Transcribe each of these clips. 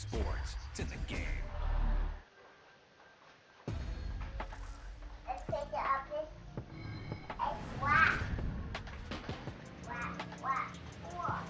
sports. It's in the game. Let's take it up this and whack. Whack, whack, whack.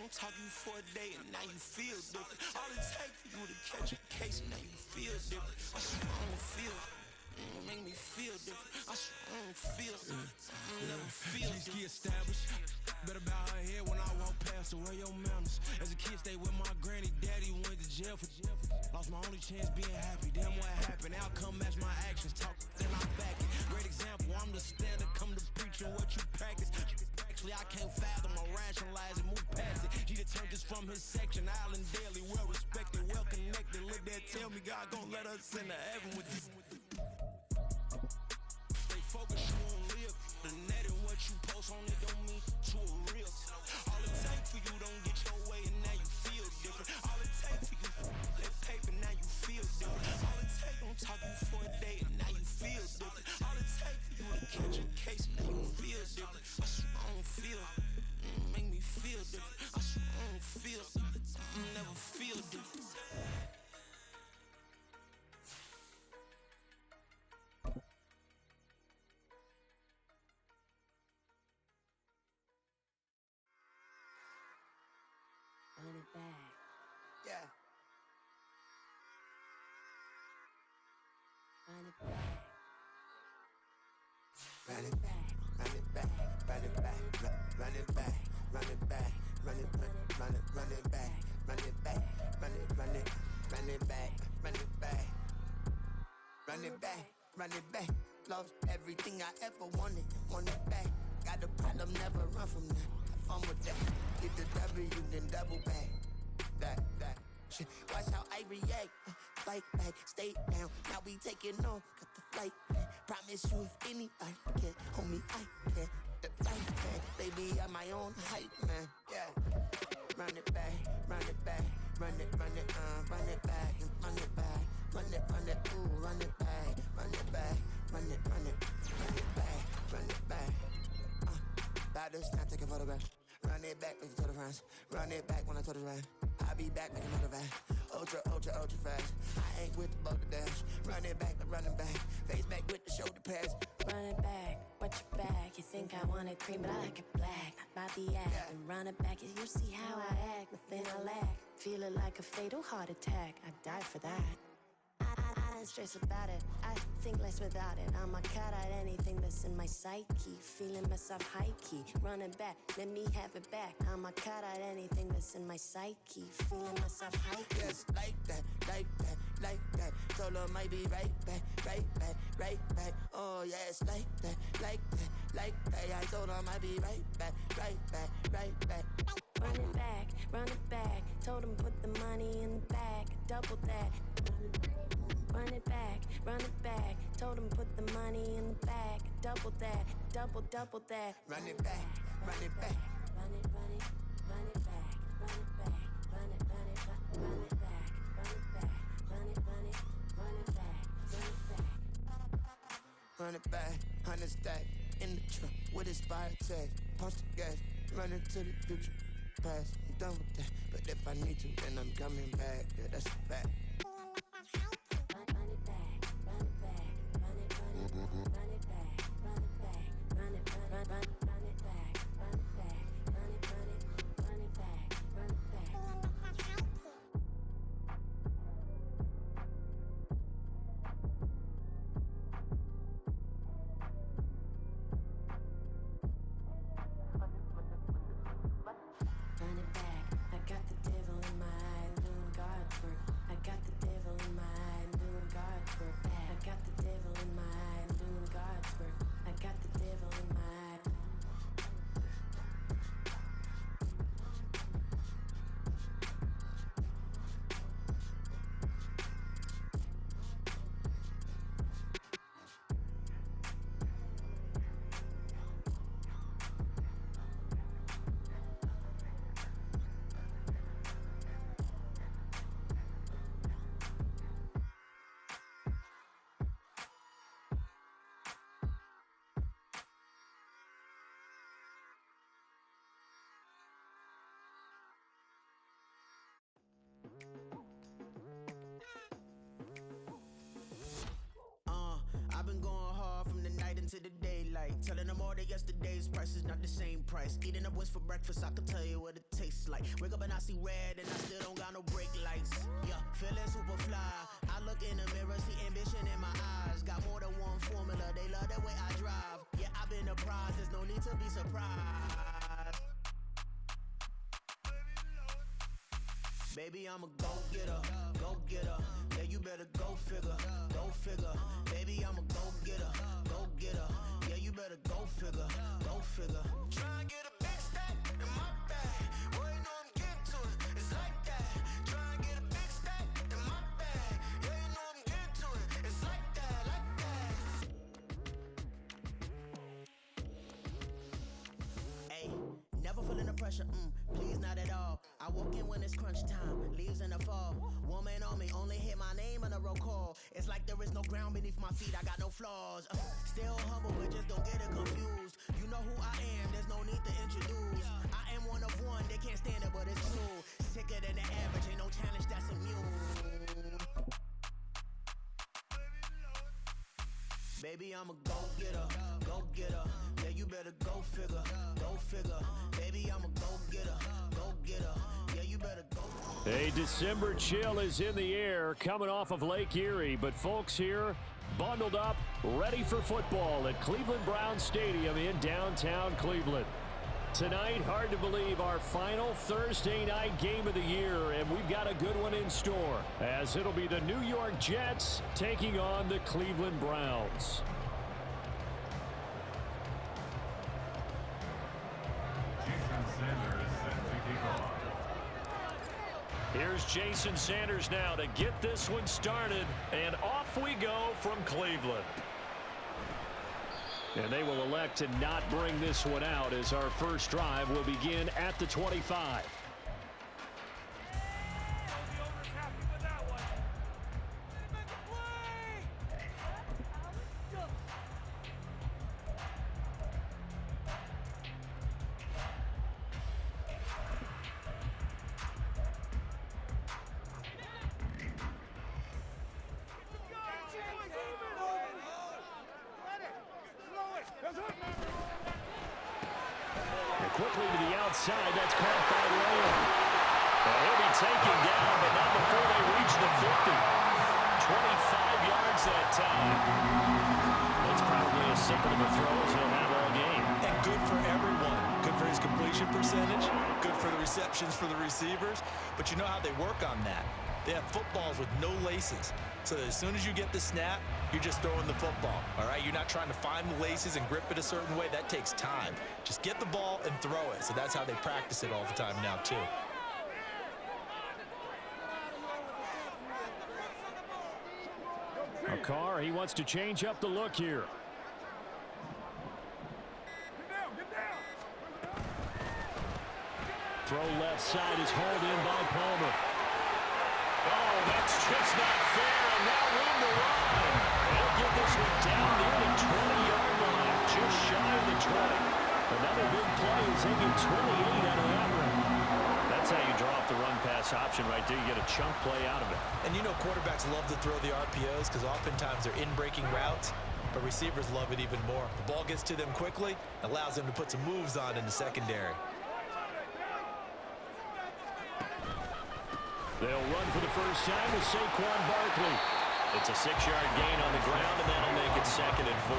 Talk you for a day and now you feel different. All it takes for you to catch a case and now you feel different. I swear I don't feel make me feel different. I swear I don't feel never feel different. Established. Better bow her head when I walk past her. Where your manners? As a kid, stay with my granny. Daddy went to jail for lost my only chance being happy. Damn, what happened? Outcome match my actions. Talk, then I back it. Great example. I'm the standard. Come to preaching what you practice. Actually, I can't fathom or rationalize it. Move past it. He determined this from his section. Island daily, well respected, well connected. Look there, tell me God gon' let us into heaven with this. Stay focused, you won't live. The net and what you post on it don't mean to a real. All it takes for you don't get your way and now you feel different. All it takes for you that paper now you feel different. All it takes don't talk you for a day and now you feel different. All it takes for you to catch a case and now you feel different. I swear I don't feel make me feel different. I swear I don't feel never feel different. Run it back. Yeah. Run it back. Run it back, run it back, run it back, run it back, run it back, run it back, run it back, run it back, run it back, run it back, run it back, run it back. Lost everything I ever wanted, want it back. Got a problem, never run from that. Have fun with that. Get the W, then double back. That shit. Watch how I react. Fight back, stay down. Now we taking on, got the flight back. Promise you if anybody can, homie, I can. The fight back, baby, I'm my own hype man. Yeah. Run it back, run it back, run it back, and run it back, run it, ooh, run it back, run it back, run it back, run it back. About this, now take a photograph. Run it back, make it to the friends. Run it back when I told it right. I'll be back, make another back. Ultra, ultra, ultra fast. I ain't with the boat to dash. Run it back, but running back. Face back with the shoulder pads. Run it back, watch your back. You think I want it cream, but I like it black. Not the act. Yeah. And run it back, you see how I act. Nothing I lack. Feeling like a fatal heart attack. I'd die for that. I don't stress about it. I think less without it. I'ma cut out anything that's in my psyche. Feeling myself high key. Running back, let me have it back. I'ma cut out anything that's in my psyche. Feeling myself high key. Yes, like that, like that, like that. Told her might be right back, right back, right back. Oh yes, like that, like that, like that. I told her might be right back, right back, right back. Run it back, run it back. Told him put the money in the bag. Double that. Run it back, run it back. Told him put the money in the bag. Double that, double that. Run it back, run it back. Run it, run it, run it back, run it back, run it, run it, run it back, run it back, run it, run it, run it back, run it back. Run it back, 100 stack in the truck with expired tag. Punch the gas, run into the future. Past, I'm done with that. But if I need to, then I'm coming back. Yeah, that's a fact. Run it back, run it back, like. Telling them all that yesterday's price is not the same price. Eating up wings for breakfast, I can tell you what it tastes like. Wake up and I see red and I still don't got no brake lights. Yeah, feeling super fly. I look in the mirror, see ambition in my eyes. Got more than one formula, they love the way I drive. Yeah, I've been apprised, there's no need to be surprised. Baby, I'm a go-getter, go-getter. Yeah, you better go figure, go figure. Baby, I'm a go-getter, go-getter. Yeah, you better go figure, go figure. Try and get a big stack in my bag. Boy, you know I'm getting to it, it's like that. Try and get a big stack in my bag. Yeah, you know I'm getting to it, it's like that, like that. Hey, never feeling the pressure, please not at all. I walk in when it's crunch time, leaves in the fall. Woman on me, only hit my name on a roll call. It's like there is no ground beneath my feet, I got no flaws. Still humble, but just don't get it confused. You know who I am, there's no need to introduce. I am one of one, they can't stand it, but it's true. Sicker than the average, ain't no challenge that's immune. Baby, I'm a go-getter, go-getter. Yeah, you better go figure, go figure. Baby, I'm a go-getter, go-getter. Yeah, you better go. A December chill is in the air coming off of Lake Erie, but folks here bundled up, ready for football at Cleveland Browns Stadium in downtown Cleveland. Tonight, hard to believe, our final Thursday night game of the year, and we've got a good one in store, as it'll be the New York Jets taking on the Cleveland Browns. Here's Jason Sanders now to get this one started, and off we go from Cleveland. And they will elect to not bring this one out, as our first drive will begin at the 25. Quickly to the outside, that's caught by Lamb. And he'll be taken down, but not before they reach the 50. 25 yards that time. That's probably as simple of a throw as he'll have all game. And good for everyone. Good for his completion percentage. Good for the receptions for the receivers. But you know how they work on that. They have footballs with no laces. So that as soon as you get the snap, you're just throwing the football, all right? You're not trying to find the laces and grip it a certain way. That takes time. Just get the ball and throw it. So that's how they practice it all the time now, too. A Carr, he wants to change up the look here. Throw left side is hauled in by Palmer. Oh, that's just not fair, and now room to run. They'll get this one down near the 20-yard line, just shy of the 20. Another big play is they get 28 out of that run. That's how you drop the run-pass option right there. You get a chunk play out of it. And you know quarterbacks love to throw the RPOs because oftentimes they're in-breaking routes, but receivers love it even more. The ball gets to them quickly, allows them to put some moves on in the secondary. They'll run for the first time with Saquon Barkley. It's a 6-yard gain on the ground, and that'll make it 2nd and 4.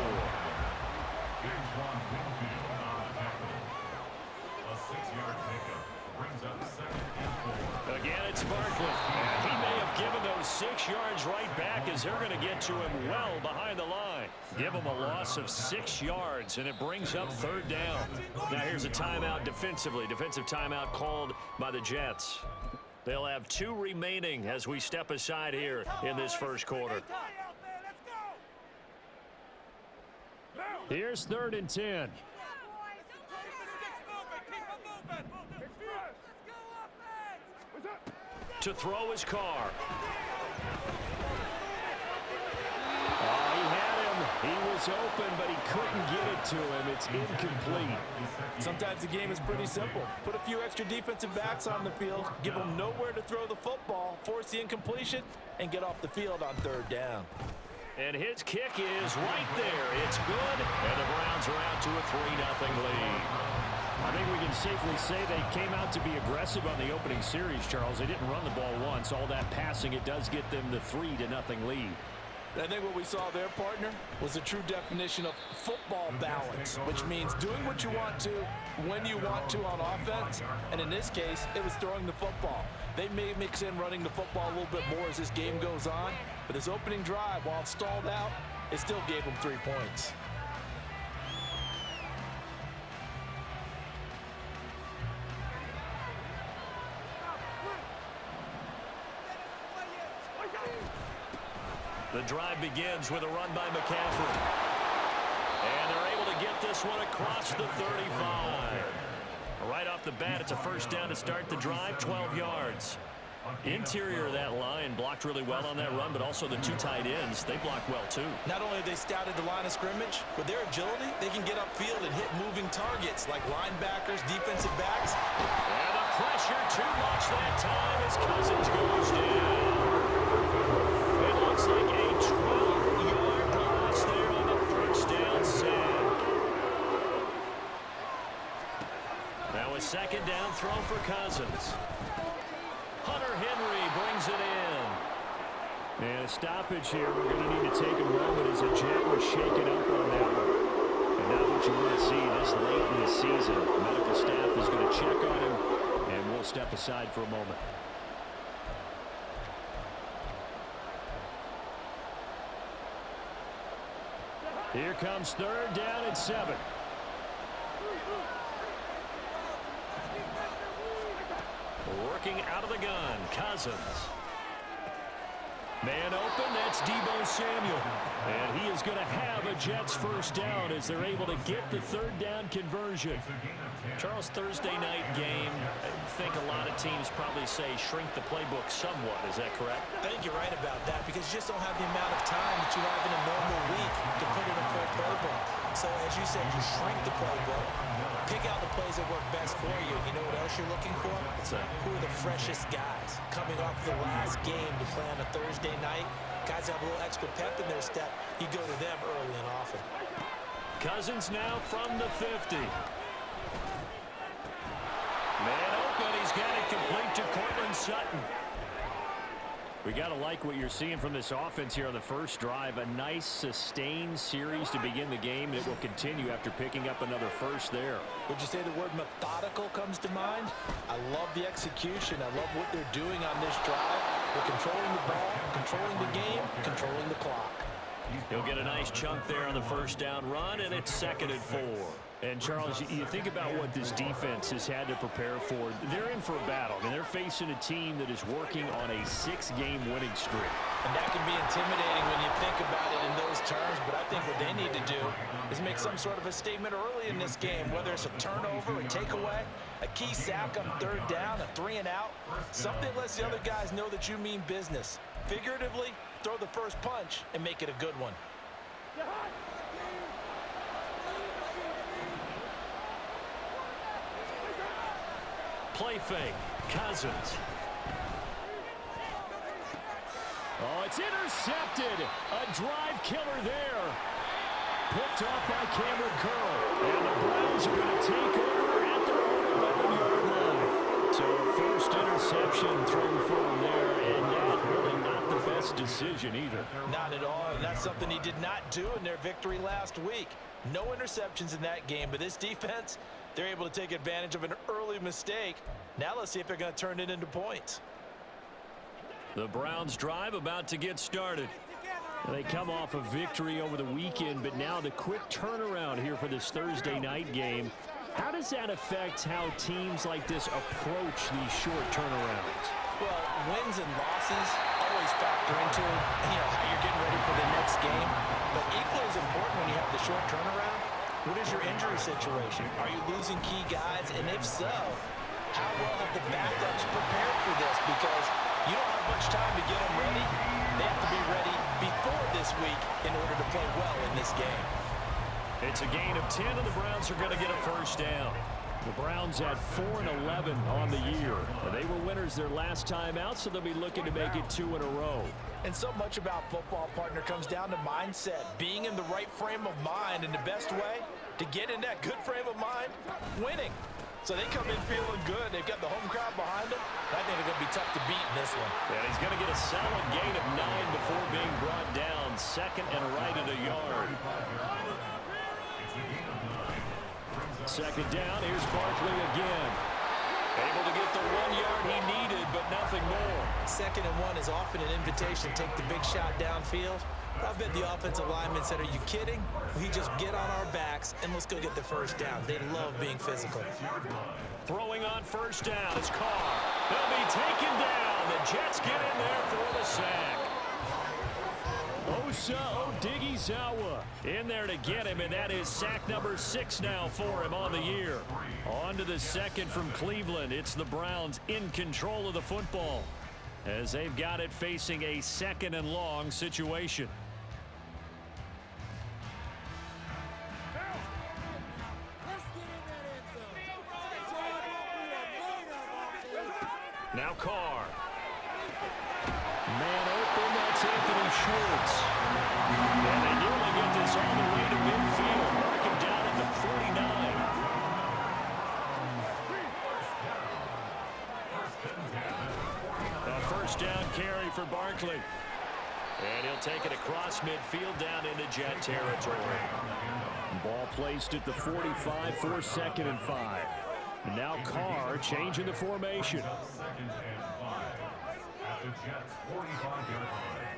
A 6-yard pickup brings up 2nd and 4. Again, it's Barkley. He may have given those 6 yards right back, as they're going to get to him well behind the line. Give him a loss of 6 yards, and it brings up 3rd down. Now here's a timeout defensively. Defensive timeout called by the Jets. They'll have 2 remaining as we step aside here in this first quarter. Here's 3rd and 10. To throw his Carr. Oh, he had him. He was open, but he couldn't get it to him. It's incomplete. Sometimes the game is pretty simple. Put a few extra defensive backs on the field, give them nowhere to throw the football, force the incompletion, and get off the field on 3rd down. And his kick is right there. It's good, and the Browns are out to a 3-0 lead. I think we can safely say they came out to be aggressive on the opening series, Charles. They didn't run the ball once. All that passing, it does get them the 3-0 lead. I think what we saw there, partner, was a true definition of football balance, which means doing what you want to, when you want to on offense, and in this case, it was throwing the football. They may mix in running the football a little bit more as this game goes on, but this opening drive, while it stalled out, it still gave them 3 points. The drive begins with a run by McCaffrey. And they're able to get this one across the 35. Right off the bat, it's a first down to start the drive, 12 yards. Interior of that line blocked really well on that run, but also the 2 tight ends, they blocked well too. Not only have they scouted the line of scrimmage, with their agility, they can get upfield and hit moving targets like linebackers, defensive backs. And the pressure too much that time as Cousins goes down. It looks like a 12-yard loss there on the first down sack. Now a second down throw for Cousins. Hunter Henry brings it in. And a stoppage here. We're going to need to take a moment as a jet was shaken up on that one. And now what you want to see this late in the season, the medical staff is going to check on him, and we'll step aside for a moment. Here comes third down and 7. Working out of the gun, Cousins. Man open, that's Deebo Samuel. And he is going to have a Jets first down as they're able to get the third down conversion. Charles, Thursday night game, I think a lot of teams probably say shrink the playbook somewhat. Is that correct? I think you're right about that because you just don't have the amount of time that you have in a normal week to put in a full playbook. So as you said, you shrink the playbook, pick out the plays that work best for you. You know what else you're looking for? Who are the freshest guys coming off the last game to play on a Thursday night? Guys have a little extra pep in their step. You go to them early and often. Cousins now from the 50. Man open, he's got it complete to Cortland Sutton. We got to like what you're seeing from this offense here on the first drive. A nice sustained series to begin the game, and it will continue after picking up another first there. Would you say the word methodical comes to mind? I love the execution. I love what they're doing on this drive. They're controlling the ball, controlling the game, controlling the clock. He'll get a nice chunk there on the first down run, and it's 2nd and 4. And, Charles, you think about what this defense has had to prepare for. They're in for a battle. I mean, they're facing a team that is working on a 6-game winning streak. And that can be intimidating when you think about it in those terms, but I think what they need to do is make some sort of a statement early in this game, whether it's a turnover, a takeaway, a key sack on third down, a 3-and-out, something lets the other guys know that you mean business. Figuratively, throw the first punch and make it a good one. Play fake. Cousins. Oh, it's intercepted. A drive killer there. Picked off by Cameron Curl. And the Browns are going to take over at their own 11-yard line. So first interception thrown for him there, and that really not the best decision either. Not at all, and that's something he did not do in their victory last week. No interceptions in that game, but this defense, they're able to take advantage of an early mistake. Now let's see if they're going to turn it into points. The Browns drive about to get started. They come off a victory over the weekend, but now the quick turnaround here for this Thursday night game. How does that affect how teams like this approach these short turnarounds? Well, wins and losses always factor into how you're getting ready for the next game. But equally as important when you have the short turnaround, what is your injury situation? Are you losing key guys? And if so, how well have the backups prepared for this? Because you don't have much time to get them ready. They have to be ready before this week in order to play well in this game. It's a gain of 10, and the Browns are going to get a first down. The Browns at 4-11 on the year. They were winners years their last time out, so they'll be looking to make it 2 in a row. And so much about football, partner, comes down to mindset, being in the right frame of mind, and the best way to get in that good frame of mind, winning. So they come in feeling good. They've got the home crowd behind them. I think they're going to be tough to beat in this one. And he's going to get a solid gain of 9 before being brought down. Second and right at a yard. Second down, here's Barkley again. Able to get the 1 yard he needed, but nothing more. Second and 1 is often an invitation to take the big shot downfield. I bet the offensive lineman said, are you kidding? We just get on our backs and let's go get the first down. They love being physical. Throwing on first down is Carr. They'll be taken down. The Jets get in there for the sack. Osa Odighizuwa in there to get him, and that is sack number 6 now for him on the year. On to the second from Cleveland. It's the Browns in control of the football as they've got it facing a 2nd and long situation. Now Carr. Man open, that's Anthony Schwartz. And they nearly get this all the way to midfield. Mark him down at the 49. A first down carry for Barkley. And he'll take it across midfield down into Jet territory. Ball placed at the 45 for 2nd and 5. Now Carr changing the formation. Second and 5 at the Jets' 45-yard line.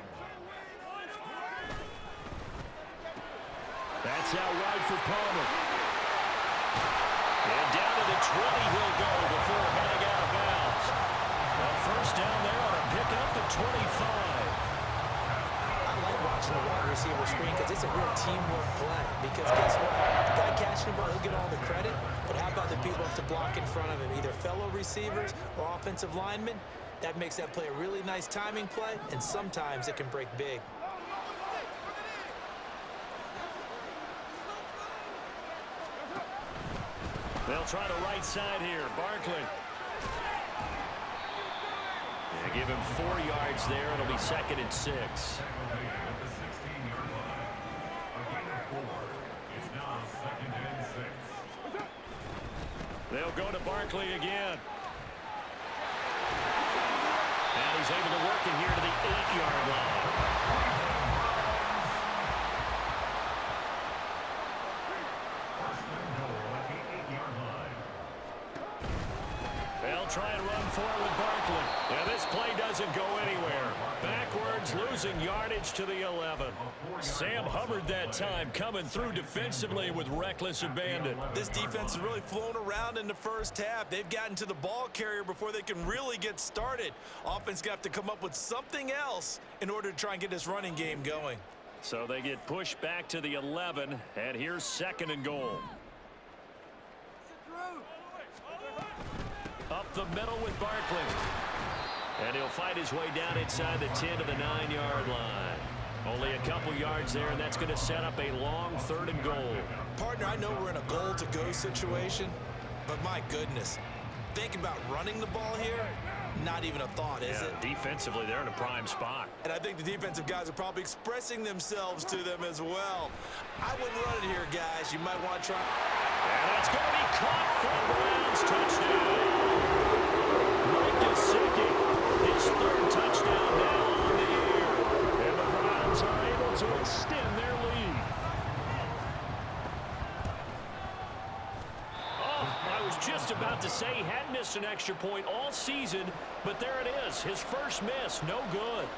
That's out wide for Palmer. And down to the 20 he'll go before heading out of bounds. A first down there on a pickup at 25. I like watching the wide receiver screen because it's a real teamwork play. Because guess what? The guy catching the ball, he'll get all the credit. But how about the people have to block in front of him, either fellow receivers or offensive linemen? That makes that play a really nice timing play, and sometimes it can break big. They'll try the right side here. Barkley. They give him 4 yards there. It'll be 2nd and 6. At the 16-yard line. A gain of 4. It's now 2nd and 6. They'll go to Barkley again. And he's able to work it here to the 8-yard line. They'll try and run forward with Barkley. And this play doesn't go anywhere. Backwards, losing yardage to the 11. Sam Hubbard that time coming through defensively with reckless abandon. This defense has really flown around in the first half. They've gotten to the ball carrier before they can really get started. Offense got to come up with something else in order to try and get this running game going. So they get pushed back to the 11, and here's 2nd and goal. Up the middle with Barkley. And he'll fight his way down inside the 10 to the 9-yard line. Only a couple yards there, and that's going to set up a long 3rd and goal. Partner, I know we're in a goal-to-go situation, but my goodness, think about running the ball here. Not even a thought, is it? Defensively, they're in a prime spot. And I think the defensive guys are probably expressing themselves to them as well. I wouldn't run it here, guys. You might want to try. And that's going to be caught for the Browns. Touchdown. Mike Gesicki, his 3rd touchdown now on the year. And the Browns are able to extend their lead. I was just about to say he hadn't missed an extra point all season, but there it is. His first miss, no good.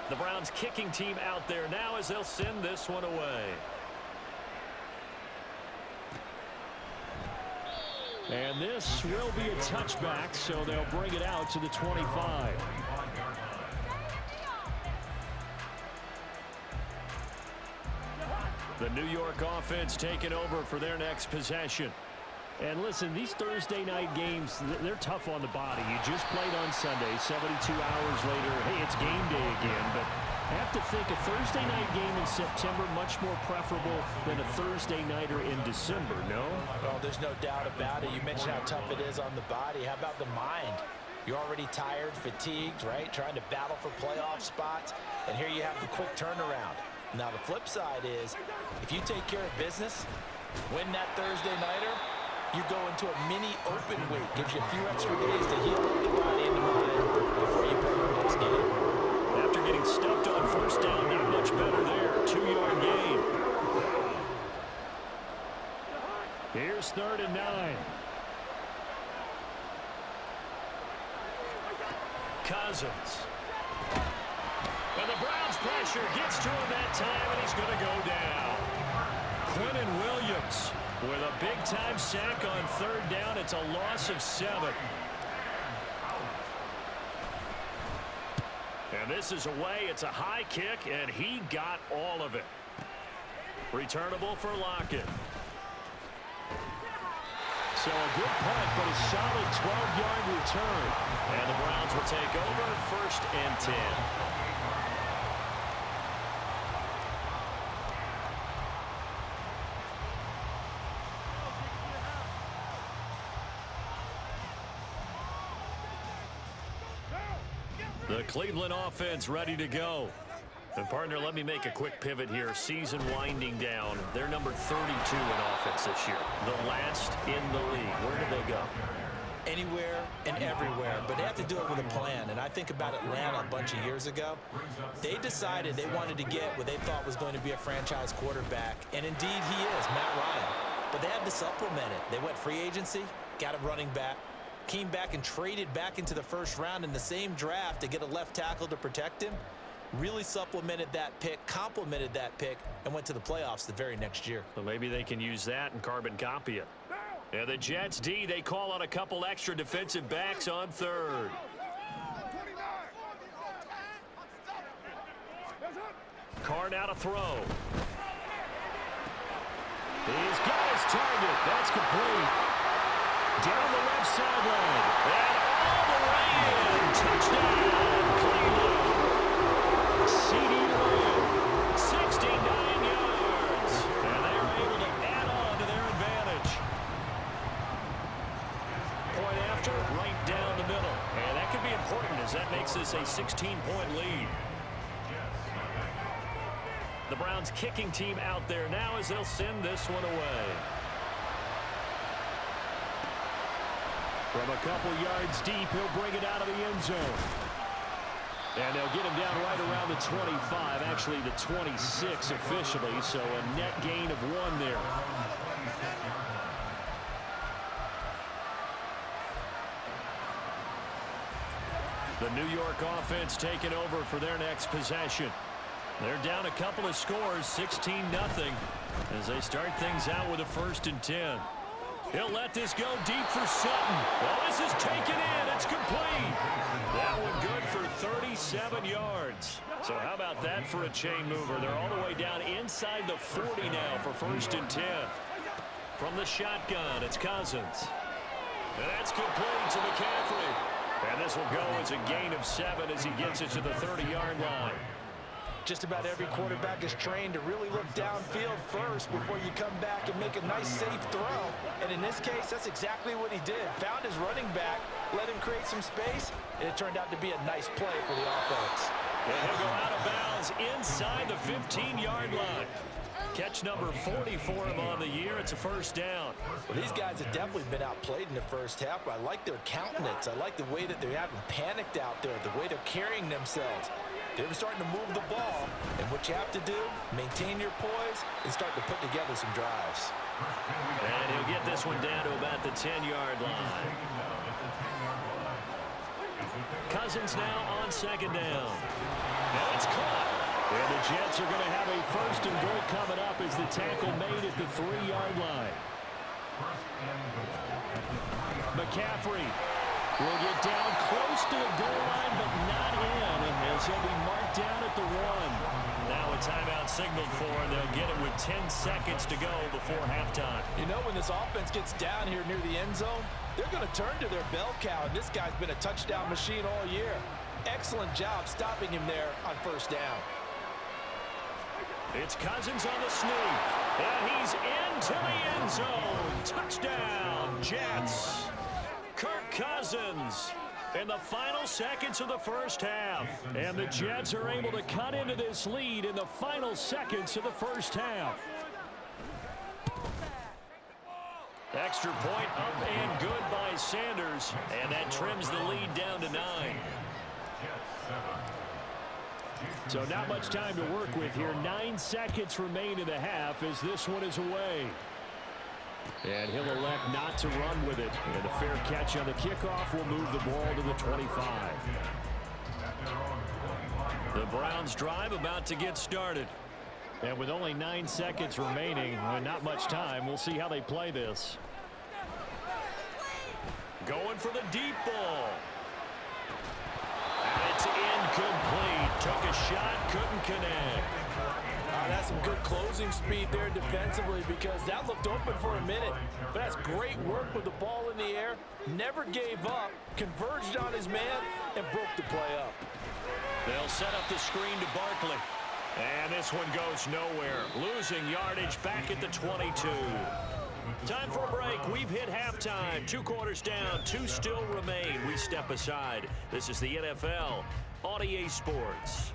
The Browns kicking team out there now as they'll send this one away. And this will be a touchback, so they'll bring it out to the 25. The New York offense taking over for their next possession. And listen, these Thursday night games, they're tough on the body. You just played on Sunday, 72 hours later. Hey, it's game day again, but I have to think a Thursday night game in September much more preferable than a Thursday nighter in December, no? Well, there's no doubt about it. You mentioned how tough it is on the body. How about the mind? You're already tired, fatigued, right? Trying to battle for playoff spots. And here you have the quick turnaround. Now, the flip side is, if you take care of business, win that Thursday nighter, you go into a mini open week. Gives you a few extra days to heal up the body and the mind before you play your next game. After getting stuffed on first down, not much better there. 2-yard gain. Here's 3rd and 9. Cousins. And the Browns pressure gets to him that time, and he's going to go down. Quentin Williams with a big-time sack on 3rd down. It's a loss of 7. And this is away. It's a high kick, and he got all of it. Returnable for Lockett. So a good punt, but a solid 12-yard return. And the Browns will take over 1st and 10. The Cleveland offense ready to go. And partner, let me make a quick pivot here. Season winding down. They're number 32 in offense this year. The last in the league. Where do they go? Anywhere and everywhere, but they have to do it with a plan. And I think about Atlanta a bunch of years ago. They decided they wanted to get what they thought was going to be a franchise quarterback, and indeed he is, Matt Ryan. But they had to supplement it. They went free agency, got a running back, came back and traded back into the 1st round in the same draft to get a left tackle to protect him. Really supplemented that pick, complemented that pick, and went to the playoffs the very next year. Well, maybe they can use that and carbon copy it. Yeah, the Jets D, they call on a couple extra defensive backs on 3rd. Carr out to throw. He's got his target. That's complete. Down the left sideline. And all the way in. Touchdown, Cleveland. C.D. Lamb, 69 yards. And they're able to add on to their advantage. Point after, right down the middle. And that could be important as that makes this a 16-point lead. The Browns kicking team out there now as they'll send this one away. From a couple yards deep, he'll bring it out of the end zone. And they'll get him down right around the 25, actually the 26 officially, so a net gain of 1 there. The New York offense taking over for their next possession. They're down a couple of scores, 16-0, as they start things out with a 1st and 10. He'll let this go deep for Sutton. Well, this is taken in. It's complete. That one good for 37 yards. So how about that for a chain mover? They're all the way down inside the 40 now for 1st and 10. From the shotgun, it's Cousins. And that's complete to McCaffrey. And this will go as a gain of 7 as he gets it to the 30-yard line. Just about every quarterback is trained to really look downfield first before you come back and make a nice, safe throw. And in this case, that's exactly what he did. Found his running back, let him create some space, and it turned out to be a nice play for the offense. And he'll go out of bounds inside the 15-yard line. Catch number 40 for him on the year. It's a 1st down. Well, these guys have definitely been outplayed in the 1st half. I like their countenance. I like the way that they haven't panicked out there, the way they're carrying themselves. They're starting to move the ball, and what you have to do, maintain your poise and start to put together some drives. And he'll get this one down to about the 10-yard line. Cousins now on 2nd down. And it's caught. And the Jets are going to have a 1st and goal coming up as the tackle made at the 3-yard line. McCaffrey will get down close to the goal line, but not in, as he'll be marked down at the 1. Now a timeout signaled for, and they'll get it with 10 seconds to go before halftime. You know, when this offense gets down here near the end zone, they're going to turn to their bell cow, and this guy's been a touchdown machine all year. Excellent job stopping him there on 1st down. It's Cousins on the sneak. And he's into the end zone. Touchdown, Jets. Kirk Cousins in the final seconds of the first half. And the Jets are able to cut into this lead in the final seconds of the first half. Extra point up and good by Sanders. And that trims the lead down to 9. So not much time to work with here. 9 seconds remain in the half as this one is away. And he'll elect not to run with it. And a fair catch on the kickoff will move the ball to the 25. The Browns drive about to get started. And with only 9 seconds remaining and not much time, we'll see how they play this. Going for the deep ball. And it's incomplete. Took a shot, couldn't connect. That's some good closing speed there defensively because that looked open for a minute. But that's great work with the ball in the air. Never gave up, converged on his man, and broke the play up. They'll set up the screen to Barkley. And this one goes nowhere. Losing yardage back at the 22. Time for a break. We've hit halftime. 2 quarters down. 2 still remain. We step aside. This is the NFL on EA Sports.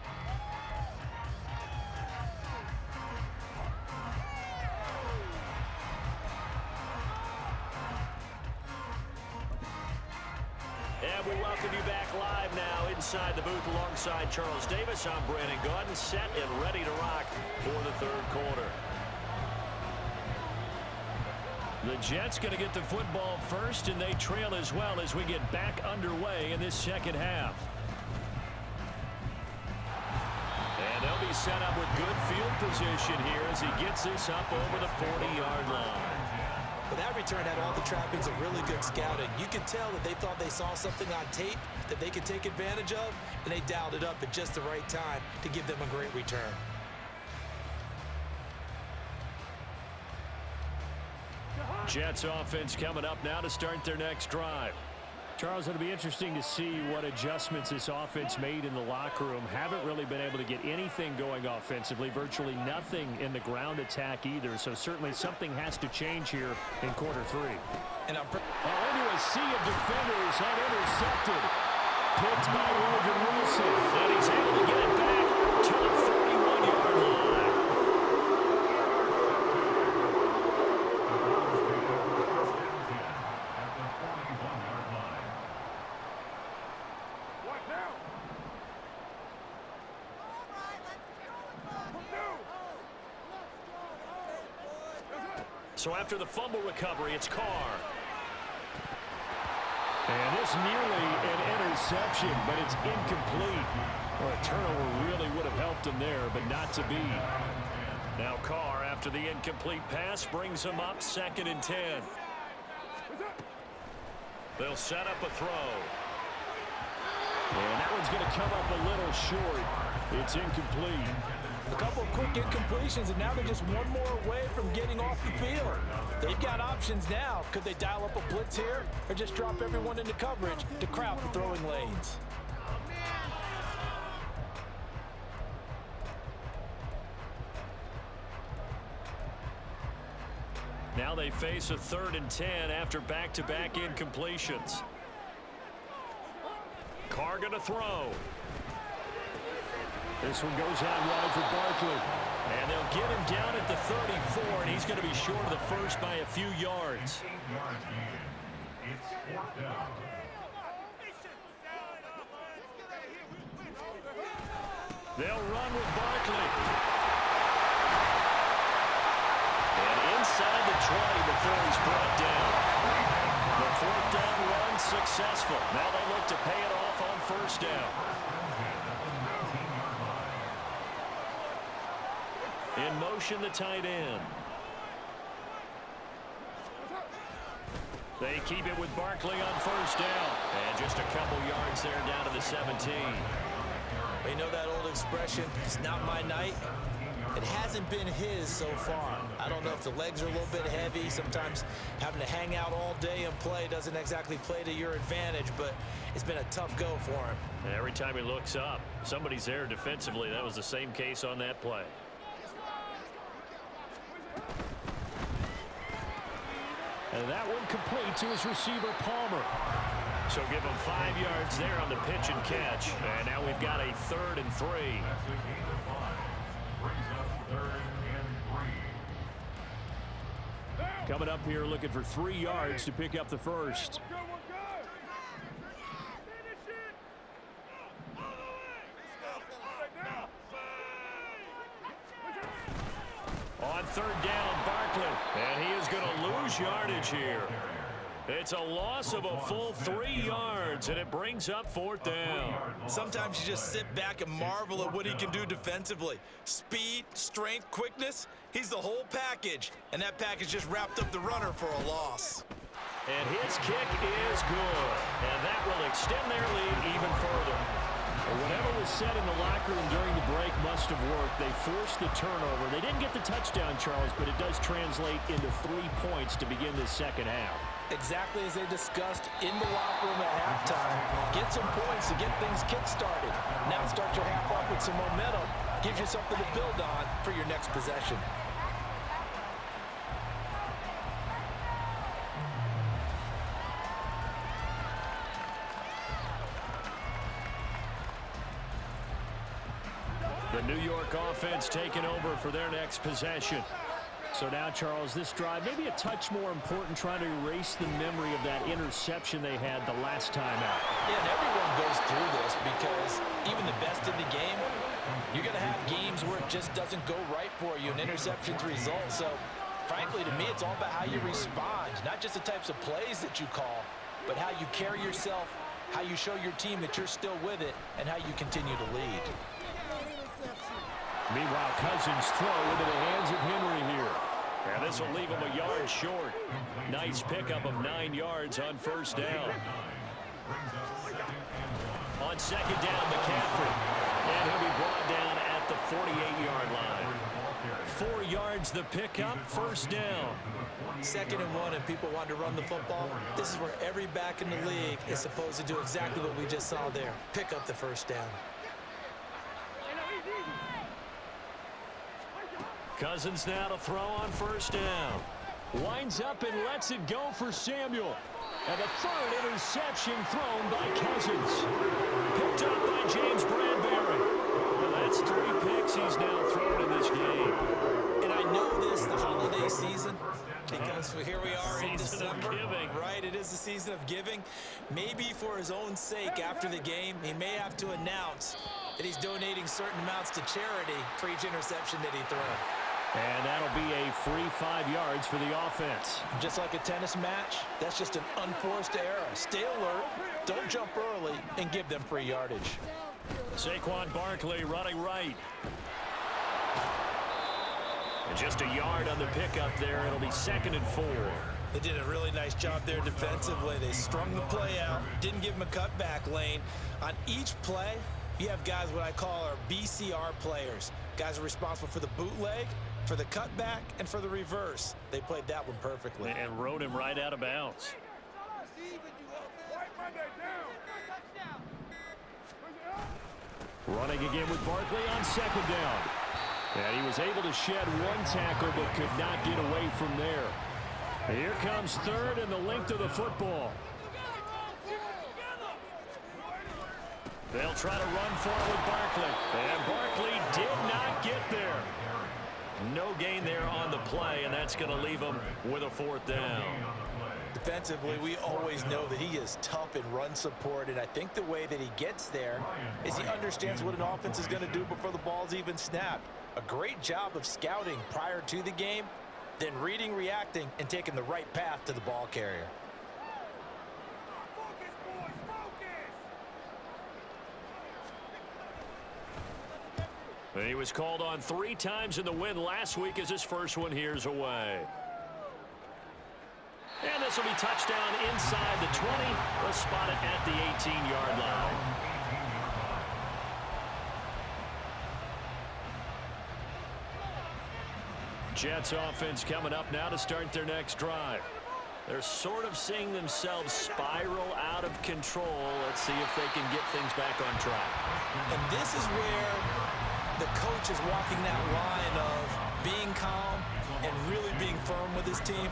And we welcome you back live now inside the booth alongside Charles Davis. I'm Brandon Gaudin, set and ready to rock for the third quarter. The Jets going to get the football first, and they trail as well as we get back underway in this second half. And they'll be set up with good field position here as he gets this up over the 40-yard line. But that return had all the trappings of really good scouting. You could tell that they thought they saw something on tape that they could take advantage of, and they dialed it up at just the right time to give them a great return. Jets offense coming up now to start their next drive. Charles, it'll be interesting to see what adjustments this offense made in the locker room. Haven't really been able to get anything going offensively, virtually nothing in the ground attack either. So certainly something has to change here in quarter 3. And into a sea of defenders, unintercepted. Picked by Logan Wilson. And he's able to get it back to the 41-yard line. So after the fumble recovery, it's Carr. And this nearly an interception, but it's incomplete. Well, a turnover really would have helped him there, but not to be. Now Carr, after the incomplete pass, brings him up 2nd and 10. They'll set up a throw. And that one's going to come up a little short. It's incomplete. A couple of quick incompletions, and now they're just one more away from getting off the field. They've got options now. Could they dial up a blitz here or just drop everyone into coverage to crowd the throwing lanes? Now they face a 3rd and 10 after back-to-back incompletions. Carr going to throw. This one goes out wide for Barkley. And they'll get him down at the 34, and he's going to be short of the first by a few yards. It's 4th down. They'll run with Barkley. And inside the 20 before he's brought down. The 4th down run successful. Now they look to pay it off on 1st down. In motion, the tight end. They keep it with Barkley on 1st down. And just a couple yards there down to the 17. You know that old expression, it's not my night. It hasn't been his so far. I don't know if the legs are a little bit heavy. Sometimes having to hang out all day and play doesn't exactly play to your advantage, but it's been a tough go for him. And every time he looks up, somebody's there defensively. That was the same case on that play. And that one complete to his receiver, Palmer. So give him 5 yards there on the pitch and catch. And now we've got a 3rd and 3. That's a gain of 5. Brings up 3rd and 3. Coming up here looking for 3 yards to pick up the first. On 3rd down, Barkley. And he is going to lose yardage here. It's a loss of a full 3 yards, and it brings up 4th down. Sometimes you just sit back and marvel at what he can do defensively. Speed, strength, quickness, he's the whole package. And that package just wrapped up the runner for a loss. And his kick is good. And that will extend their lead even further. Whatever was said in the locker room during the break must have worked. They forced the turnover. They didn't get the touchdown, Charles, but it does translate into 3 points to begin this second half. Exactly as they discussed in the locker room at halftime. Get some points to get things kick-started. Now start your half off with some momentum. Gives you something to build on for your next possession. The New York offense taking over for their next possession. So now, Charles, this drive maybe a touch more important, trying to erase the memory of that interception they had the last time out. Yeah, and everyone goes through this because even the best in the game, you're going to have games where it just doesn't go right for you, and interceptions result. So, frankly, to me, it's all about how you respond, not just the types of plays that you call, but how you carry yourself, how you show your team that you're still with it, and how you continue to lead. Meanwhile, Cousins throw into the hands of Henry here. And this will leave him a yard short. Nice pickup of 9 yards on 1st down. On 2nd down, McCaffrey. And he'll be brought down at the 48-yard line. 4 yards the pickup, 1st down. 2nd and 1, and people want to run the football. This is where every back in the league is supposed to do exactly what we just saw there. Pick up the 1st down. Cousins now to throw on 1st down. Winds up and lets it go for Samuel. And the 3rd interception thrown by Cousins. Picked up by James Bradbury. Well, that's 3 picks he's now thrown in this game. And I know this, the holiday season, because here we are in December. Right, it is the season of giving. Maybe for his own sake after the game, he may have to announce that he's donating certain amounts to charity for each interception that he throws. And that'll be a free 5 yards for the offense. Just like a tennis match, that's just an unforced error. Stay alert, don't jump early, and give them free yardage. Saquon Barkley running right. And just a yard on the pickup there. It'll be 2nd and 4. They did a really nice job there defensively. They strung the play out, didn't give him a cutback lane. On each play, you have guys what I call our BCR players. Guys are responsible for the bootleg, for the cutback, and for the reverse. They played that one perfectly. And rode him right out of bounds. Running again with Barkley on 2nd down. And he was able to shed 1 tackle but could not get away from there. Here comes 3rd and the length of the football. They'll try to run for it with Barkley. And Barkley did not get there. No gain there on the play, and that's going to leave him with a 4th down. Defensively, we always know that he is tough in run support, and I think the way that he gets there is he understands what an offense is going to do before the ball's even snapped. A great job of scouting prior to the game, then reading, reacting, and taking the right path to the ball carrier. He was called on 3 times in the win last week as his first one here's away. And this will be touchdown inside the 20. They'll spot it at the 18-yard line. Jets offense coming up now to start their next drive. They're sort of seeing themselves spiral out of control. Let's see if they can get things back on track. And this is where the coach is walking that line of being calm and really being firm with his team.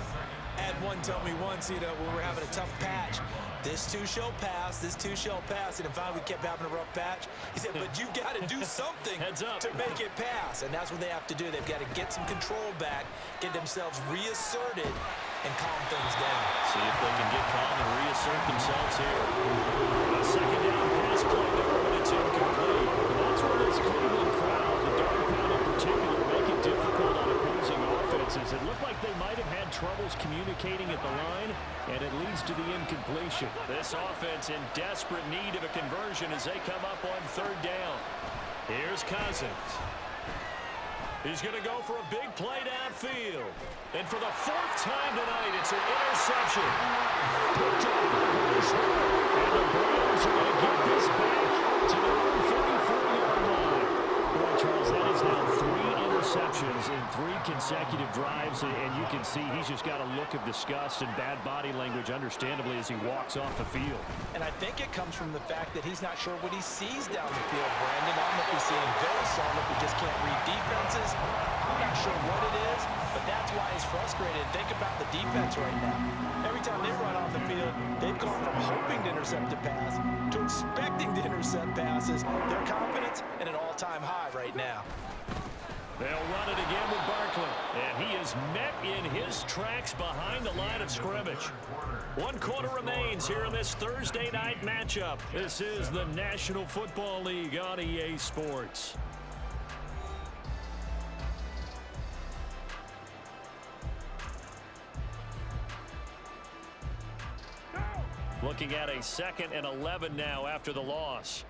Had one tell me once, when we were having a tough patch, this too shall pass, this too shall pass. And finally we kept having a rough patch. He said, but you got to do something to make it pass. And that's what they have to do. They've got to get some control back, get themselves reasserted, and calm things down. See if they can get calm and reassert themselves here. A second down pass play there, but it's incomplete. That's where this Cleveland crowd, the dog pound in particular, make it difficult on opposing offenses. It looked like they might have had troubles communicating at the line, and it leads to the incompletion. This offense in desperate need of a conversion as they come up on third down. Here's Cousins. He's going to go for a big play downfield. And for the fourth time tonight, it's an interception. Picked up by Bryce Hall. And the Browns are going to get this back to their own 34-yard line. Boy, Charles, that is now 3 interceptions in 3 consecutive drives. And you can see he's just got a look of disgust and bad body language, understandably, as he walks off the field. And I think it comes from the fact that he's not sure what he sees down the field, Brandon. I don't know if he's seeing ghosts. I don't know if he just can't read defenses. I'm not sure what it is, but that's why he's frustrated. Think about the defense right now. Every time they run on the field, they've gone from hoping to intercept a pass to expecting to intercept passes. Their confidence at an all-time high right now. They'll run it again with Barkley. And he is met in his tracks behind the line of scrimmage. 1 quarter remains here in this Thursday night matchup. This is the National Football League on EA Sports. Looking at a 2nd and 11 now after the loss.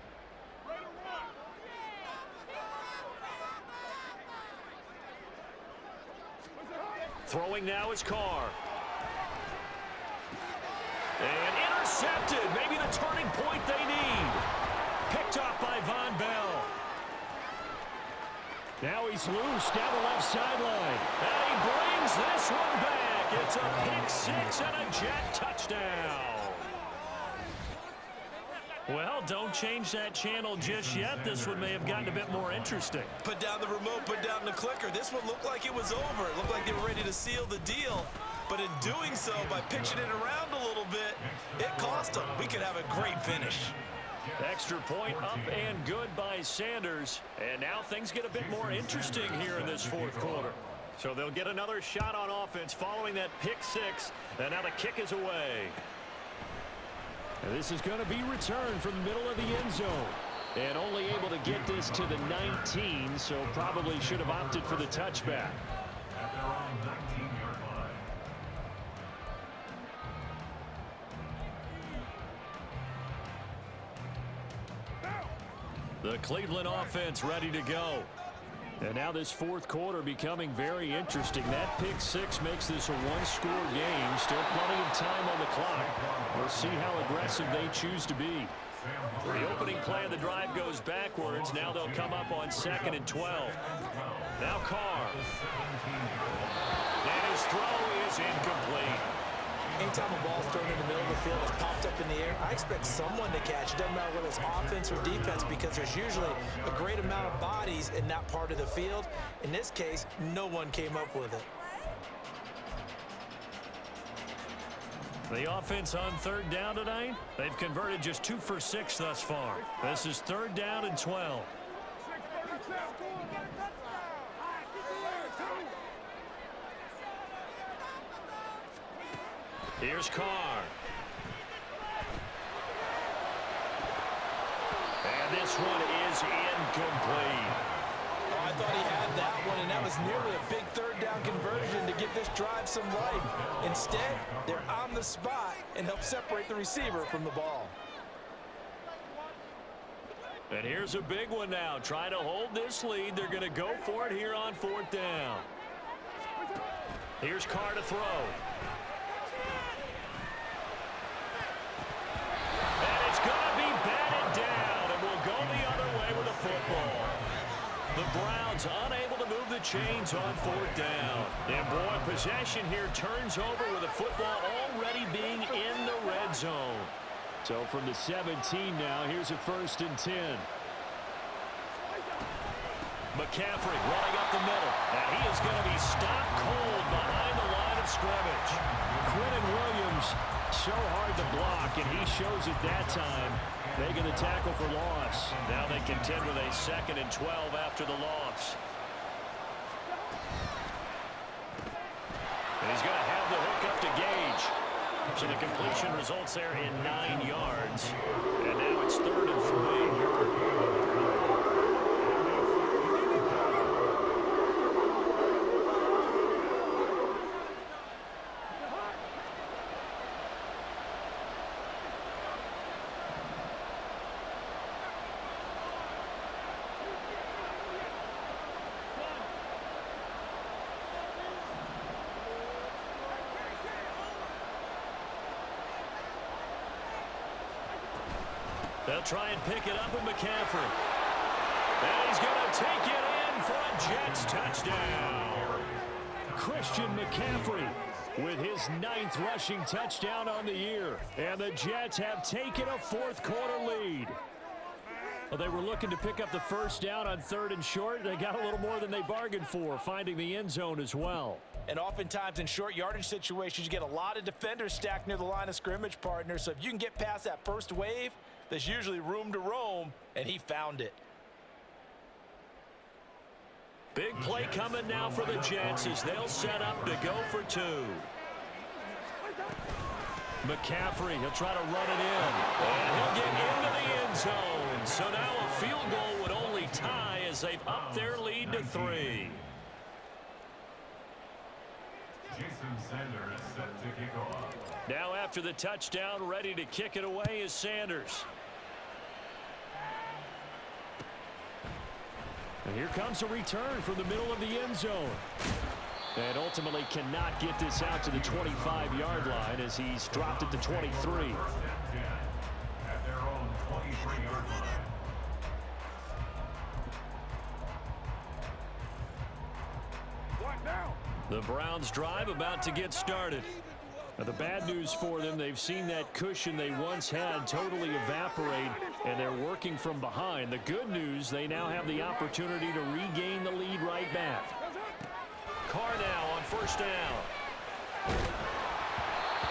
Throwing now is Carr. And intercepted. Maybe the turning point they need. Picked off by Von Bell. Now he's loose down the left sideline. And he brings this one back. It's a pick 6 and a Jet touchdown. Well, don't change that channel just yet. This one may have gotten a bit more interesting. Put down the remote, put down the clicker. This one looked like it was over. It looked like they were ready to seal the deal. But in doing so, by pitching it around a little bit, it cost them. We could have a great finish. Extra point up and good by Sanders. And now things get a bit more interesting here in this 4th quarter. So they'll get another shot on offense following that pick 6. And now the kick is away. And this is going to be returned from the middle of the end zone. And only able to get this to the 19, so probably should have opted for the touchback. At their own 19-yard line. The Cleveland offense ready to go. And now this 4th quarter becoming very interesting. That pick 6 makes this a 1-score game. Still plenty of time on the clock. We'll see how aggressive they choose to be. The opening play of the drive goes backwards. Now they'll come up on 2nd and 12. Now Carr. And his throw is incomplete. Anytime a ball's thrown in the middle of the field, it's popped up in the air, I expect someone to catch. It doesn't matter whether it's offense or defense, because there's usually a great amount of bodies in that part of the field. In this case, no one came up with it. The offense on 3rd down tonight, they've converted just 2 for 6 thus far. This is 3rd down and 12. Here's Carr. And this one is incomplete. Oh, I thought he had that one, and that was nearly a big 3rd down conversion to give this drive some life. Instead, they're on the spot and help separate the receiver from the ball. And here's a big one now. Trying to hold this lead. They're going to go for it here on 4th down. Here's Carr to throw. And it's going to be batted down, and we'll go the other way with the football. The Browns unable to move the chains on 4th down. And boy, possession here turns over with the football already being in the red zone. So from the 17 now, here's a 1st and 10. McCaffrey running up the middle, and he is going to be stopped cold behind the line of scrimmage. Quinton Williams, so hard to block, and he shows it that time, making the tackle for loss. Now they contend with a 2nd and 12 after the loss. And he's going to have the hook up to Gage. So the completion results there in 9 yards. And now it's 3rd and 3. They'll try and pick it up with McCaffrey. And he's going to take it in for a Jets touchdown. Christian McCaffrey with his 9th rushing touchdown on the year. And the Jets have taken a 4th quarter lead. Well, they were looking to pick up the first down on 3rd and short. They got a little more than they bargained for, finding the end zone as well. And oftentimes in short yardage situations, you get a lot of defenders stacked near the line of scrimmage, partner. So if you can get past that first wave, there's usually room to roam, and he found it. Big play coming now for the Jets as they'll set up to go for 2. McCaffrey, he'll try to run it in. And he'll get into the end zone. So now a field goal would only tie as they've upped their lead to 3. Jason Sanders is set to kick off. Now after the touchdown, ready to kick it away is Sanders. And here comes a return from the middle of the end zone. And ultimately cannot get this out to the 25-yard line as he's dropped it to 23. At their own 23-yard line. The Browns drive about to get started. Now, the bad news for them, they've seen that cushion they once had totally evaporate, and they're working from behind. The good news, they now have the opportunity to regain the lead right back. Carr now on 1st down.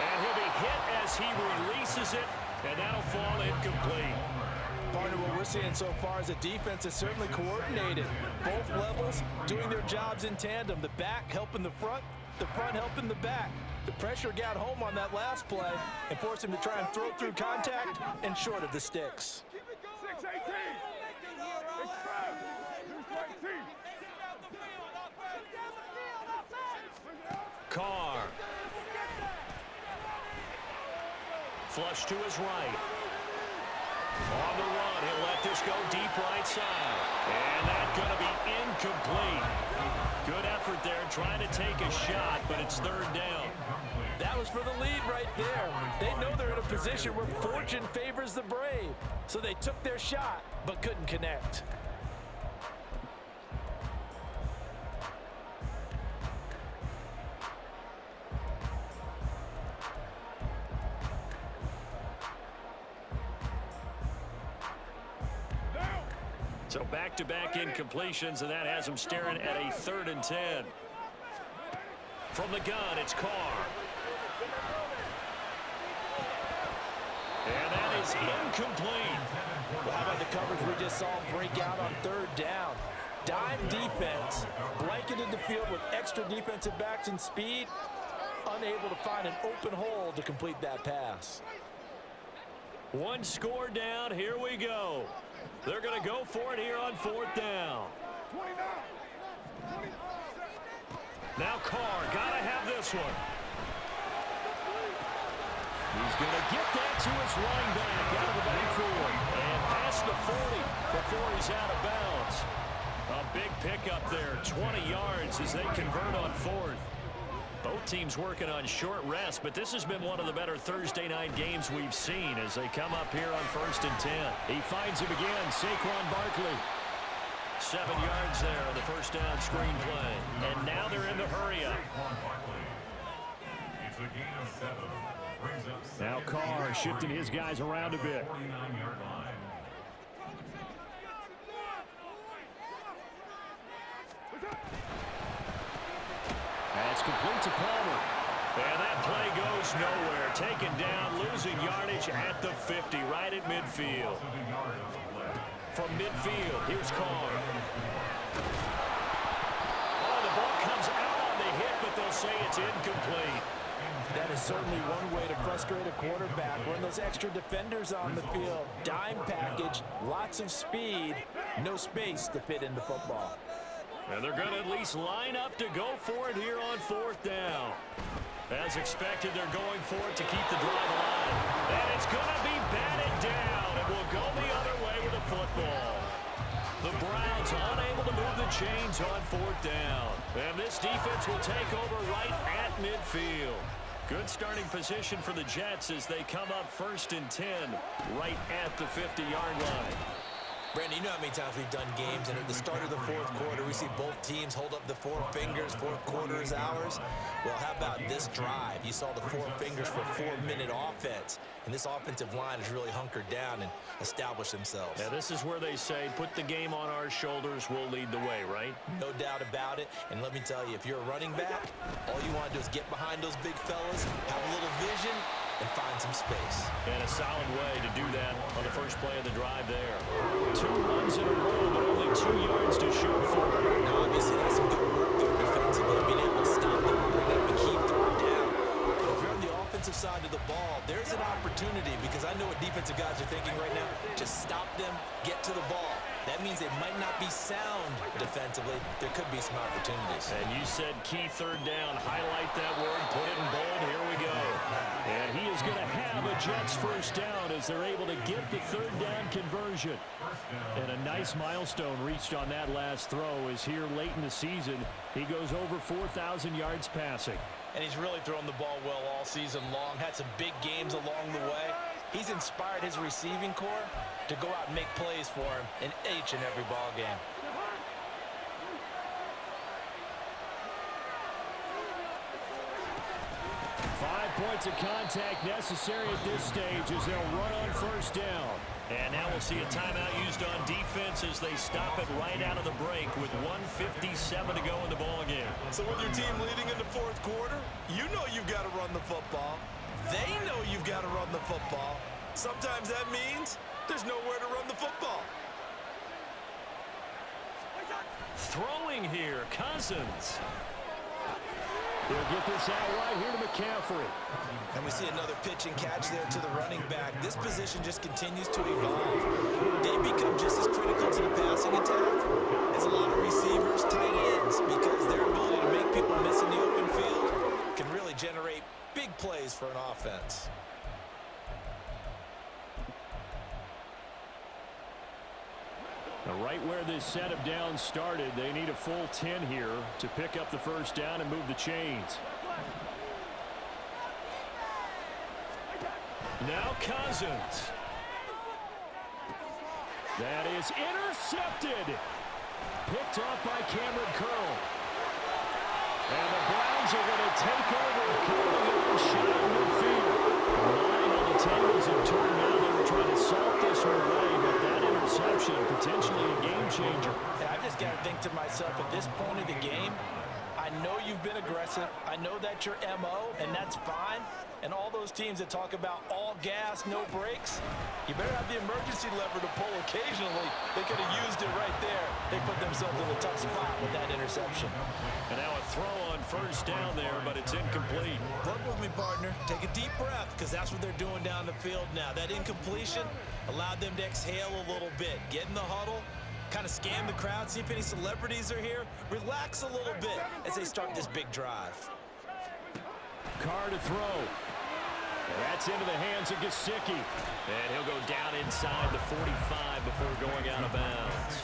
And he'll be hit as he releases it, and that'll fall incomplete. Partner, what we're seeing so far is the defense is certainly coordinated. Both levels doing their jobs in tandem. The back helping the front helping the back. The pressure got home on that last play and forced him to try and throw through contact and short of the sticks. 6-18. Carr. Flush to his right. On the run, he'll let this go deep right side. And that's going to be incomplete. Good effort there trying to take a shot, but it's 3rd down. That was for the lead right there. They know they're in a position where fortune favors the brave. So they took their shot, but couldn't connect. So back-to-back incompletions, and that has them staring at a 3rd and 10. From the gun, it's Carr. And that is incomplete. Well, how about the coverage we just saw break out on 3rd down? Dime defense, blanketed the field with extra defensive backs and speed, unable to find an open hole to complete that pass. 1 score down, here we go. They're going to go for it here on 4th down. Now Carr, got to have this one. He's going to get that to his running back out of the backfield. And past the 40 before he's out of bounds. A big pickup there, 20 yards as they convert on 4th. Both teams working on short rest, but this has been one of the better Thursday night games we've seen as they come up here on 1st and 10. He finds him again, Saquon Barkley. 7 yards there on the 1st down screen play. And now they're in the hurry-up. It's a gain of 7. Brings up Now Carr shifting his guys around a bit. 49-yard line. That's complete to Palmer. And that play goes nowhere. Taken down, losing yardage at the 50, right at midfield. From midfield, here's Carr. Oh, the ball comes out on the hit, but they'll say it's incomplete. That is certainly one way to frustrate a quarterback. Run those extra defenders on the field. Dime package, lots of speed, no space to fit into football. And they're going to at least line up to go for it here on 4th down. As expected, they're going for it to keep the drive alive. And it's going to be batted down. It will go the other way with the football. The Browns unable to move the chains on 4th down. And this defense will take over right at midfield. Good starting position for the Jets as they come up 1st and 10 right at the 50-yard line. Brandon, you know how many times we've done games, and at the start of the 4th quarter, we see both teams hold up the 4 fingers. 4th quarter is ours. Well, how about this drive? You saw the 4 fingers for 4-minute offense, and this offensive line has really hunkered down and established themselves. Yeah, this is where they say, put the game on our shoulders, we'll lead the way, right? No doubt about it, and let me tell you, if you're a running back, all you want to do is get behind those big fellas, have a little vision, and find some space. And a solid way to do that on the first play of the drive there. 2 runs in a row, but only 2 yards to show for it. Now, obviously, that's some good work there defensively, being able to stop them and bring up a key third down. But if you're on the offensive side of the ball, there's an opportunity, because I know what defensive guys are thinking right now. Just stop them, get to the ball. That means they might not be sound defensively. There could be some opportunities. And you said key third down. Highlight that word. Put it in bold. Here we go. And he is going to have a Jets first down as they're able to get the third down conversion. And a nice milestone reached on that last throw is here late in the season. He goes over 4,000 yards passing. And he's really thrown the ball well all season long. Had some big games along the way. He's inspired his receiving corps to go out and make plays for him in each and every ball game. Five points of contact necessary at this stage as they'll run on first down. And now we'll see a timeout used on defense as they stop it right out of the break with 1:57 to go in the ball game. So with your team leading in the 4th quarter, you know you've got to run the football. They know you've got to run the football. Sometimes that means there's nowhere to run the football. Throwing here, Cousins. He'll get this out right here to McCaffrey. And we see another pitch and catch there to the running back. This position just continues to evolve. They become just as critical to the passing attack as a lot of receivers, tight ends, because their ability to make people miss in the open field can really generate big plays for an offense. Now, right where this set of downs started, they need a full 10 here to pick up the first down and move the chains. Now Cousins. That is intercepted. Picked off by Cameron Curl. And the Browns are going to take over a couple of yards shy of midfield. 9 on the tables have turned now. They were trying to salt this one away, but that interception potentially a game changer. And I just got to think to myself, at this point of the game, I know you've been aggressive. I know that's your MO, and that's fine. And all those teams that talk about all gas, no brakes, you better have the emergency lever to pull occasionally. They could have used it right there. They put themselves in a tough spot with that interception. And now a throw on first down there, but it's incomplete. Work with me, partner. Take a deep breath, because that's what they're doing down the field now. That incompletion allowed them to exhale a little bit. Get in the huddle, kind of scan the crowd, see if any celebrities are here. Relax a little bit as they start this big drive. Carr to throw. And that's into the hands of Gesicki. And he'll go down inside the 45 before going out of bounds.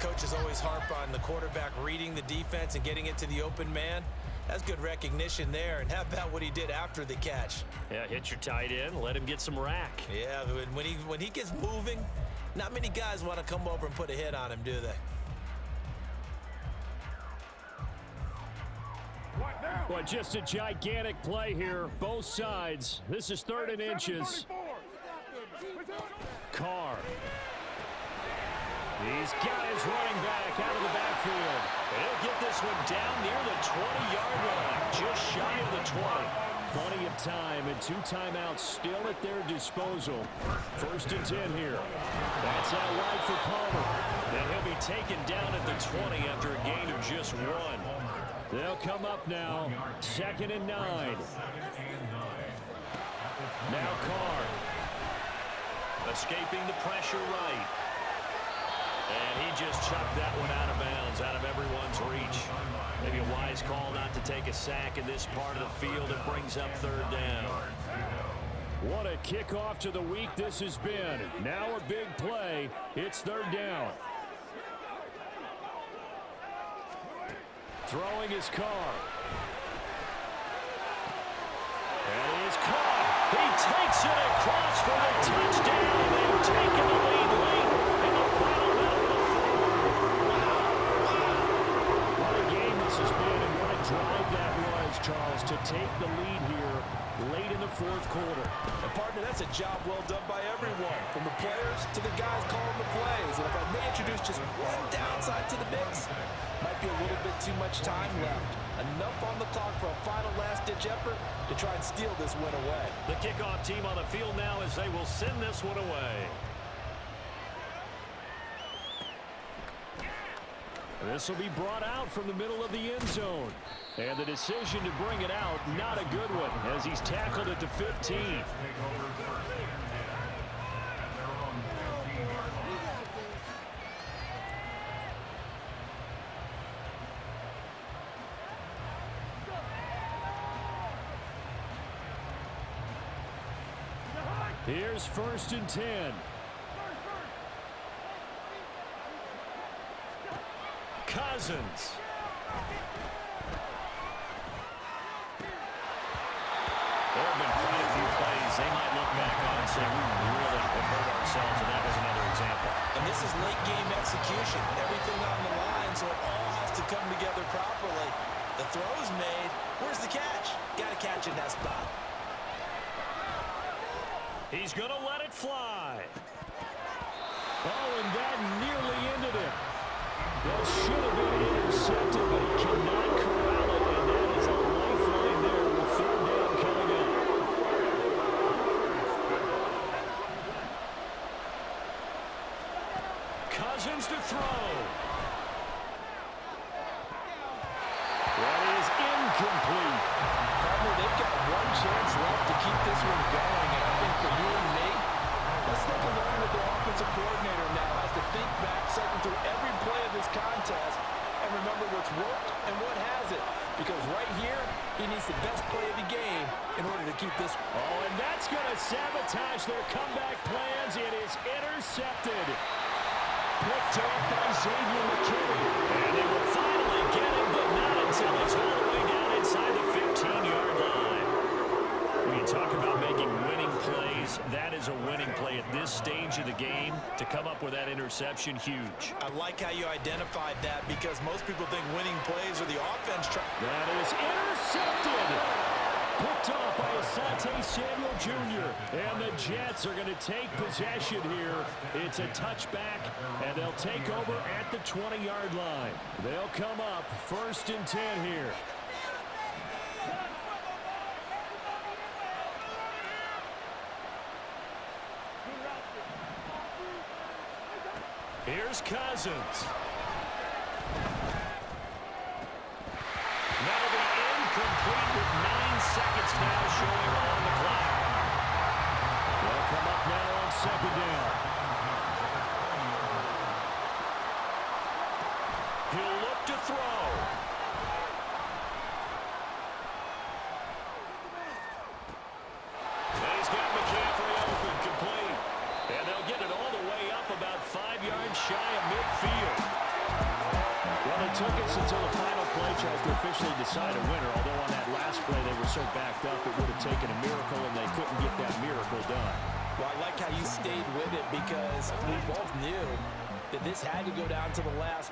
Coaches always harp on the quarterback reading the defense and getting it to the open man. That's good recognition there. And how about what he did after the catch? Yeah, hit your tight end, let him get some rack. Yeah, when he gets moving, not many guys want to come over and put a hit on him, do they? Well, just a gigantic play here, both sides. This is 3rd and inches. Carr. He's got his running back out of the backfield. He'll get this one down near the 20-yard line, just shy of the 20. Plenty of time and 2 timeouts still at their disposal. 1st and 10 here. That's out wide for Palmer. And he'll be taken down at the 20 after a gain of just 1. They'll come up now. 2nd and 9. Now Carr. Escaping the pressure right. And he just chucked that one out of bounds, out of everyone's reach. Maybe a wise call not to take a sack in this part of the field. It brings up 3rd down. What a kickoff to the week this has been. Now a big play. It's 3rd down. Throwing his Carr. And he is caught. He takes it across for a touchdown. They've taken the lead late in the final minute of the 4th. What a game this has been, and what a drive that was, Charles, to take the lead here late in the 4th quarter. And partner, that's a job well done by everyone, from the players to the guys calling the plays. And if I may introduce just one downside to the mix, might be a little bit too much time left. Enough on the clock for a final last-ditch effort to try and steal this win away. The kickoff team on the field now as they will send this one away. This will be brought out from the middle of the end zone. And the decision to bring it out, not a good one, as he's tackled at the 15. Here's 1st and 10. Cousins. There have been quite a few plays they might look back on and say, we really have hurt ourselves, and that was another example. And this is late-game execution. Everything on the line, so it all has to come together properly. The throw's made. Where's the catch? Got to catch in that spot. He's going to let it fly. Oh, and that nearly ended it. That should have been intercepted, but he cannot corral it, and that is a lifeline there with 3rd down coming up. Cousins to throw. That is incomplete. Partner, they've got one chance left to keep this one going, and I think for you and me, let's think along with the offensive coordinator now as to think back, cycle through every play of this contest, and remember what's worked and what hasn't. Because right here, he needs the best play of the game in order to keep this. Oh, and that's going to sabotage their comeback plans. It is intercepted. Picked up by Xavier McKinney. And they will finally get him, but not until it's all the way down inside the 15-yard line. When you talk about making winning plays, that is a winning play at this stage of the game. To come up with that interception, huge. I like how you identified that because most people think winning plays are the offense. That is intercepted. Picked off by Asante Samuel Jr. And the Jets are going to take possession here. It's a touchback, and they'll take over at the 20-yard line. They'll come up 1st and 10 here. Here's Cousins. That'll be incomplete with 9 seconds now showing on the clock. They'll come up now on 2nd down. He'll look to throw. And he's got McCaffrey open, complete. And they'll get it all the way up about 5 yards shy of midfield. Well, it took us until the final play, Charles, to officially decide a winner, although on that last play they were so backed up it would have taken a miracle, and they couldn't get that miracle done. Well, I like how you stayed with it because we both knew that this had to go down to the last